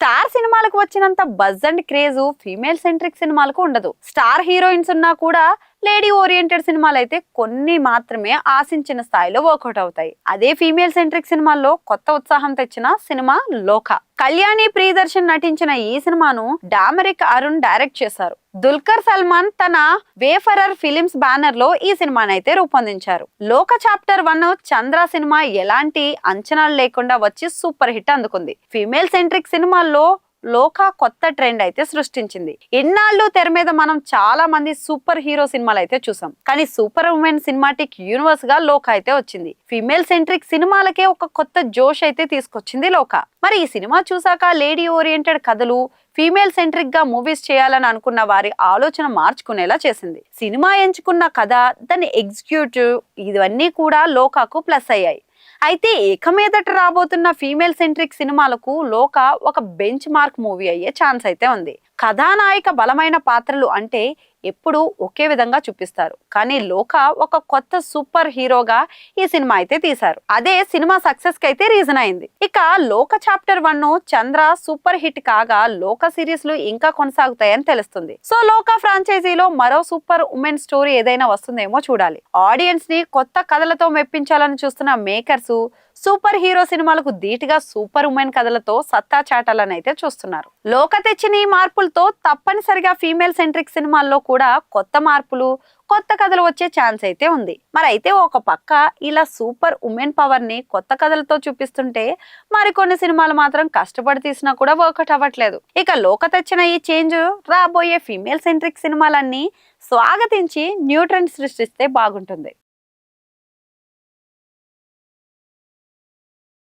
Star సినిమాలకు వచ్చినంత buzz and craze female centric సినిమాలకు ఉండదు. స్టార్ హీరోయిన్స్ ఉన్నా కూడా లేడీ ఓరియంటెడ్ సినిమాలు అయితే కొన్ని మాత్రమే ఆశించిన స్థాయిలో వర్కౌట్ అవుతాయి. అదే ఫీమేల్ సెంట్రిక్ సినిమాల్లో కొత్త ఉత్సాహం తెచ్చిన సినిమా లోక. కళ్యాణి ప్రియదర్శన్ నటించిన ఈ సినిమాను డామరిక్ అరుణ్ డైరెక్ట్ చేశారు. దుల్కర్ సల్మాన్ తన వేఫరర్ ఫిలిమ్స్ బ్యానర్ లో ఈ సినిమాని అయితే రూపొందించారు. లోక చాప్టర్ 1 చంద్ర సినిమా ఎలాంటి అంచనాలు లేకుండా వచ్చి సూపర్ హిట్ అందుకుంది. ఫీమేల్ సెంట్రిక్ సినిమాల్లో లోక కొత్త ట్రెండ్ అయితే సృష్టించింది. ఎన్నాళ్ళు తెర మీద మనం చాలా మంది సూపర్ హీరో సినిమాలు అయితే చూసాం, కానీ సూపర్ ఉమెన్ సినిమాటిక్ యూనివర్స్ గా లోక అయితే వచ్చింది. ఫీమేల్ సెంట్రిక్ సినిమాలకే ఒక కొత్త జోష్ అయితే తీసుకొచ్చింది లోక. మరి ఈ సినిమా చూసాక లేడీ ఓరియంటెడ్ కథలు, ఫీమేల్ సెంట్రిక్ గా మూవీస్ చేయాలని అనుకున్న వారి ఆలోచన మార్చుకునేలా చేసింది. సినిమా ఎంచుకున్న కథ, దాని ఎగ్జిక్యూటివ్ ఇవన్నీ కూడా లోకాకు ప్లస్ అయ్యాయి. అయితే ఇక మీదట రాబోతున్న ఫీమేల్ సెంట్రిక్ సినిమాలకు లోక ఒక బెంచ్ మార్క్ మూవీ అయ్యే ఛాన్స్ అయితే ఉంది. కథానాయిక బలమైన పాత్రలు అంటే ఎప్పుడు ఒకే విధంగా చూపిస్తారు, కానీ లోక ఒక కొత్త సూపర్ హీరోగా ఈ సినిమా అయితే తీశారు. అదే సినిమా సక్సెస్ కి అయితే రీజన్ అయింది. ఇక లోక చాప్టర్ 1 చంద్ర సూపర్ హిట్ కాగా లోక సిరీస్ లు ఇంకా కొనసాగుతాయని తెలుస్తుంది. సో లోక ఫ్రాంచైజీలో మరో సూపర్ ఉమెన్ స్టోరీ ఏదైనా వస్తుందేమో చూడాలి. ఆడియన్స్ ని కొత్త కథలతో మెప్పించాలని చూస్తున్న మేకర్స్ సూపర్ హీరో సినిమాలకు ధీటుగా సూపర్ ఉమెన్ కథలతో సత్తా చాటాలని అయితే చూస్తున్నారు. లోక తెచ్చిన ఈ మార్పులతో తప్పనిసరిగా ఫీమేల్ సెంట్రిక్ సినిమాల్లో కూడా కొత్త మార్పులు, కొత్త కథలు వచ్చే ఛాన్స్ అయితే ఉంది. మరి అయితే ఒక పక్క ఇలా సూపర్ ఉమెన్ పవర్ ని కొత్త కథలతో చూపిస్తుంటే మరికొన్ని సినిమాలు మాత్రం కష్టపడి తీసినా కూడా వర్కౌట్ అవ్వట్లేదు. ఇక లోక తెచ్చిన ఈ చేంజ్ రాబోయే ఫీమేల్ సెంట్రిక్ సినిమాలన్నీ స్వాగతించి న్యూ ట్రెండ్ సృష్టిస్తే బాగుంటుంది.